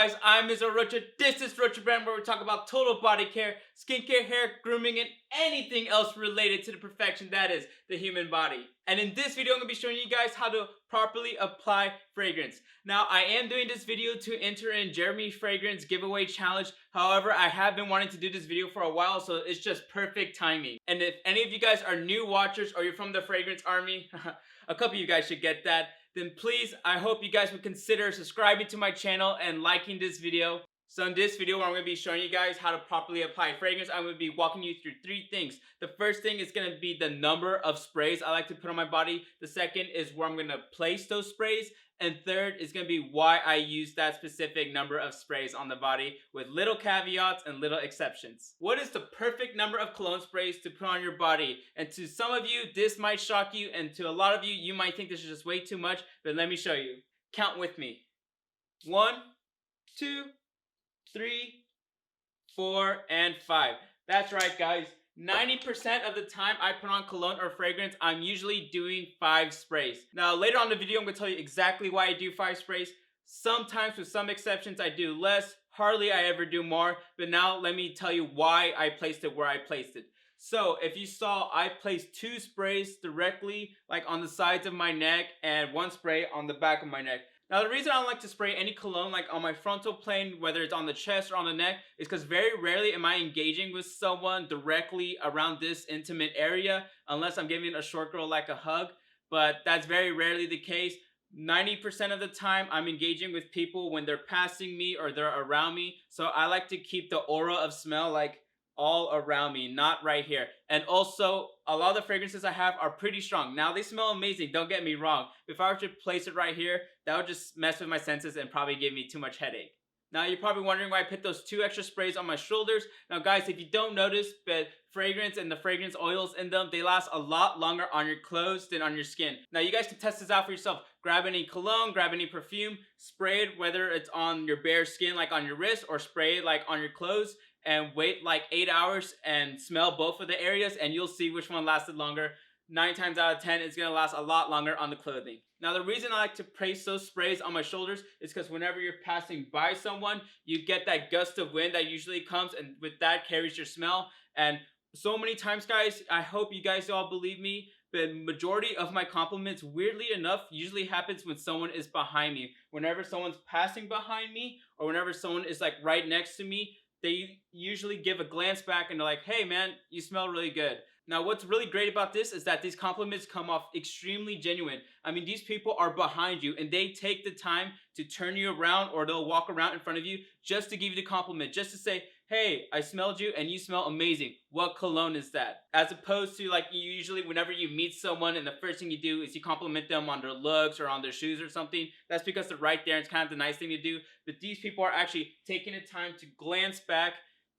guys? I'm Israel Rocha. This is Rochabrand, where we talk about total body care, skincare, hair, grooming, and anything else related to the perfection that is the human body. And in this video, I'm going to be showing you guys how to properly apply fragrance. Now, I am doing this video to enter in Jeremy Fragrance giveaway challenge. However, I have been wanting to do this video for a while, so it's just perfect timing. And if any of you guys are new watchers or you're from the fragrance army, a couple of you guys should get that. Then please, I hope you guys would consider subscribing to my channel and liking this video. So in this video, where I'm going to be showing you guys how to properly apply fragrance, I'm going to be walking you through three things. The first thing is going to be the number of sprays I like to put on my body. The second is where I'm going to place those sprays. And third is going to be why I use that specific number of sprays on the body, with little caveats and little exceptions. What is the perfect number of cologne sprays to put on your body? And to some of you, this might shock you, and to a lot of you, you might think this is just way too much, but let me show you. Count with me. 1, 2, 3, 4, and 5. That's right, guys. 90% of the time I put on cologne or fragrance, I'm usually doing 5 sprays. Now, later on in the video, I'm going to tell you exactly why I do 5 sprays. Sometimes, with some exceptions, I do less. Hardly I ever do more. But now, let me tell you why I placed it where I placed it. So, if you saw, I placed 2 sprays directly, like on the sides of my neck, and 1 spray on the back of my neck. Now, the reason I don't like to spray any cologne like on my frontal plane, whether it's on the chest or on the neck, is because very rarely am I engaging with someone directly around this intimate area, unless I'm giving a short girl like a hug. But that's very rarely the case. 90% of the time, I'm engaging with people when they're passing me or they're around me. So I like to keep the aura of smell like all around me, not right here. And also, a lot of the fragrances I have are pretty strong. Now, they smell amazing, don't get me wrong. If I were to place it right here, that would just mess with my senses and probably give me too much headache. Now, you're probably wondering why I put those 2 extra sprays on my shoulders. Now, guys, if you don't notice, but fragrance and the fragrance oils in them, they last a lot longer on your clothes than on your skin. Now, you guys can test this out for yourself. Grab any cologne, grab any perfume, spray it, whether it's on your bare skin, like on your wrist, or spray it like on your clothes, and wait like 8 hours and smell both of the areas, and you'll see which one lasted longer. 9 times out of 10, it's going to last a lot longer on the clothing. Now, the reason I like to place those sprays on my shoulders is because whenever you're passing by someone, you get that gust of wind that usually comes, and with that carries your smell. And so many times, guys, I hope you guys all believe me, the majority of my compliments, weirdly enough, usually happens when someone is behind me. Whenever someone's passing behind me, or whenever someone is like right next to me, they usually give a glance back and they're like, hey man, you smell really good. Now, what's really great about this is that these compliments come off extremely genuine. I mean, these people are behind you and they take the time to turn you around, or they'll walk around in front of you just to give you the compliment, just to say, hey, I smelled you and you smell amazing. What cologne is that? As opposed to, like, you usually whenever you meet someone and the first thing you do is you compliment them on their looks or on their shoes or something. That's because they're right there and it's kind of the nice thing to do. But these people are actually taking the time to glance back,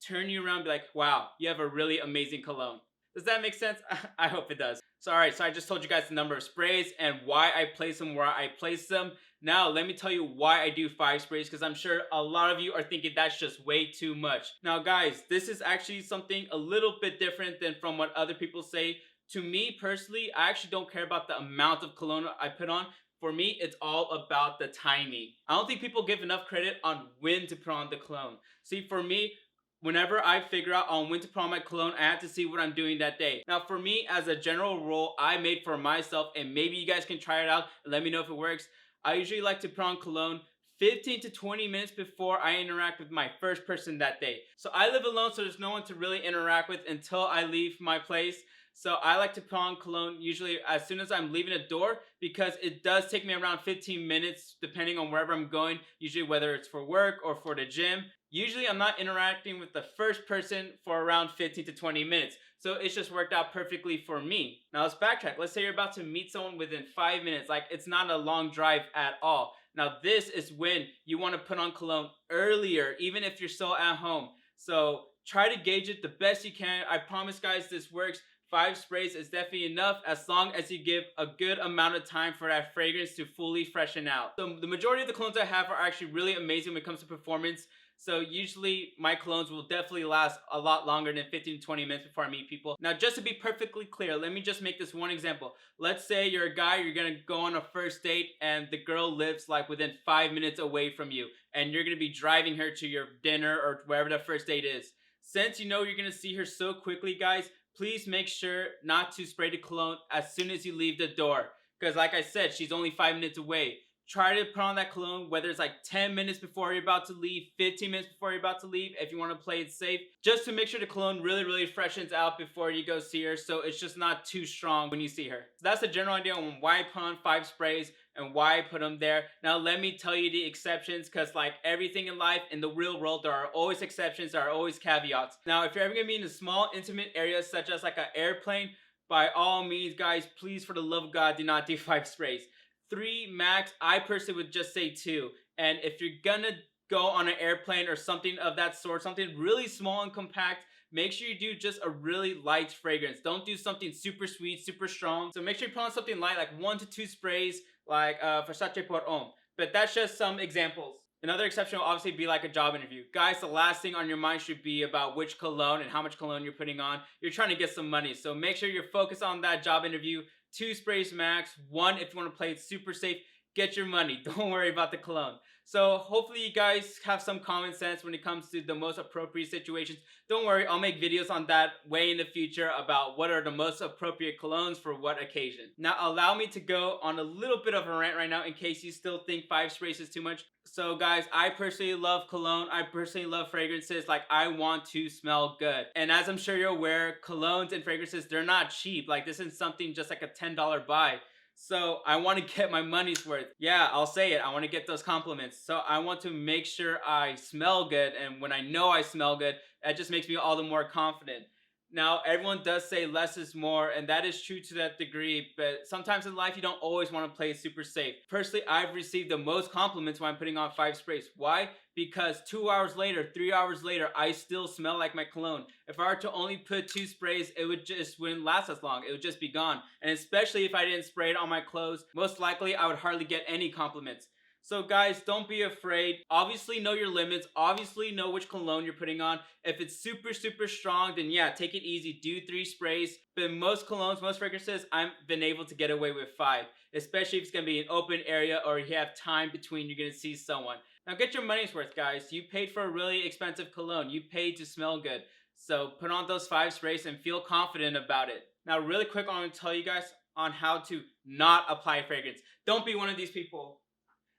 turn you around, be like, wow, you have a really amazing cologne. Does that make sense? I hope it does. So alright, so I just told you guys the number of sprays and why I place them where I place them. Now, let me tell you why I do 5 sprays, because I'm sure a lot of you are thinking that's just way too much. Now, guys, this is actually something a little bit different than from what other people say. To me, personally, I actually don't care about the amount of cologne I put on. For me, it's all about the timing. I don't think people give enough credit on when to put on the cologne. See, for me, whenever I figure out on when to put on my cologne, I have to see what I'm doing that day. Now, for me, as a general rule, I made for myself, and maybe you guys can try it out and let me know if it works. I usually like to put on cologne 15 to 20 minutes before I interact with my first person that day. So I live alone, so there's no one to really interact with until I leave my place. So I like to put on cologne usually as soon as I'm leaving the door, because it does take me around 15 minutes depending on wherever I'm going, usually whether it's for work or for the gym. Usually I'm not interacting with the first person for around 15 to 20 minutes. So it's just worked out perfectly for me. Now let's backtrack. Let's say you're about to meet someone within 5 minutes. Like, it's not a long drive at all. Now this is when you want to put on cologne earlier, even if you're still at home. So try to gauge it the best you can. I promise, guys, this works. 5 sprays is definitely enough as long as you give a good amount of time for that fragrance to fully freshen out. So the majority of the colognes I have are actually really amazing when it comes to performance. So usually my colognes will definitely last a lot longer than 15 to 20 minutes before I meet people. Now just to be perfectly clear, let me just make this one example. Let's say you're a guy, you're gonna go on a first date and the girl lives like within 5 minutes away from you and you're gonna be driving her to your dinner or wherever the first date is. Since you know you're gonna see her so quickly, guys, please make sure not to spray the cologne as soon as you leave the door. Because like I said, she's only 5 minutes away. Try to put on that cologne whether it's like 10 minutes before you're about to leave, 15 minutes before you're about to leave if you want to play it safe. Just to make sure the cologne really freshens out before you go see her, so it's just not too strong when you see her. So that's the general idea on why I put on 5 sprays and why I put them there. Now let me tell you the exceptions, because like everything in life, in the real world, there are always exceptions, there are always caveats. Now if you're ever going to be in a small intimate area such as like an airplane, by all means guys, please for the love of God, do not do 5 sprays. 3 max. I personally would just say 2. And if you're gonna go on an airplane or something of that sort, something really small and compact, make sure you do just a really light fragrance. Don't do something super sweet, super strong. So make sure you put on something light, like 1 to 2 sprays, like Versace Pour Homme. But that's just some examples. Another exception will obviously be like a job interview. Guys, the last thing on your mind should be about which cologne and how much cologne you're putting on. You're trying to get some money, so make sure you're focused on that job interview. 2 sprays max, 1 if you want to play it super safe. Get your money, don't worry about the cologne. So hopefully you guys have some common sense when it comes to the most appropriate situations. Don't worry, I'll make videos on that way in the future about what are the most appropriate colognes for what occasion. Now allow me to go on a little bit of a rant right now in case you still think 5 sprays is too much. So guys, I personally love cologne, I personally love fragrances, like I want to smell good. And as I'm sure you're aware, colognes and fragrances, they're not cheap. Like this is something just like a $10 buy. So I want to get my money's worth. Yeah, I'll say it. I want to get those compliments. So I want to make sure I smell good. And when I know I smell good, that just makes me all the more confident. Now, everyone does say less is more, and that is true to that degree, but sometimes in life you don't always want to play it super safe. Personally, I've received the most compliments when I'm putting on 5 sprays. Why? Because 2 hours later, 3 hours later, I still smell like my cologne. If I were to only put 2 sprays, it wouldn't last as long. It would just be gone. And especially if I didn't spray it on my clothes, most likely I would hardly get any compliments. So guys, don't be afraid. Obviously know your limits. Obviously know which cologne you're putting on. If it's super strong, then yeah, take it easy. Do 3 sprays. But most colognes, most fragrances, I've been able to get away with 5. Especially if it's going to be an open area or you have time between you're going to see someone. Now get your money's worth, guys. You paid for a really expensive cologne. You paid to smell good. So put on those 5 sprays and feel confident about it. Now really quick, I want to tell you guys on how to not apply fragrance. Don't be one of these people.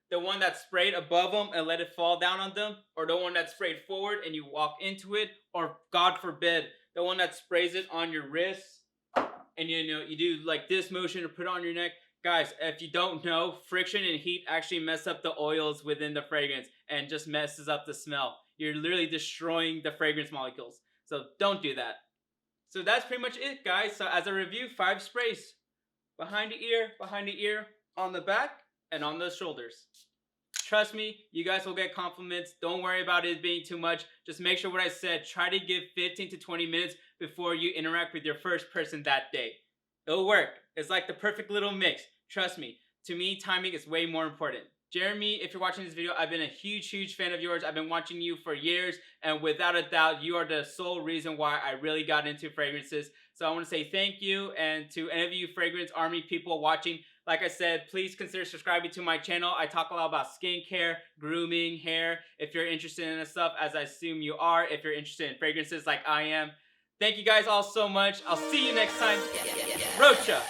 The one that sprayed above them and let it fall down on them, or the one that sprayed forward and you walk into it, or God forbid, the one that sprays it on your wrists and you do like this motion to put it on your neck. Guys, if you don't know, friction and heat actually mess up the oils within the fragrance and just messes up the smell. You're literally destroying the fragrance molecules. So don't do that. So that's pretty much it, guys. So as a review, 5 sprays. Behind the ear, on the back, and on the shoulders. Trust me, you guys will get compliments. Don't worry about it being too much. Just make sure what I said. Try to give 15 to 20 minutes before you interact with your first person that day. It'll work. It's like the perfect little mix. Trust me. To me, timing is way more important. Jeremy, if you're watching this video, I've been a huge fan of yours. I've been watching you for years, and without a doubt, you are the sole reason why I really got into fragrances. So I want to say thank you, and to any of you Fragrance Army people watching, like I said, please consider subscribing to my channel. I talk a lot about skincare, grooming, hair. If you're interested in this stuff, as I assume you are, if you're interested in fragrances like I am. Thank you guys all so much. I'll see you next time. Rocha!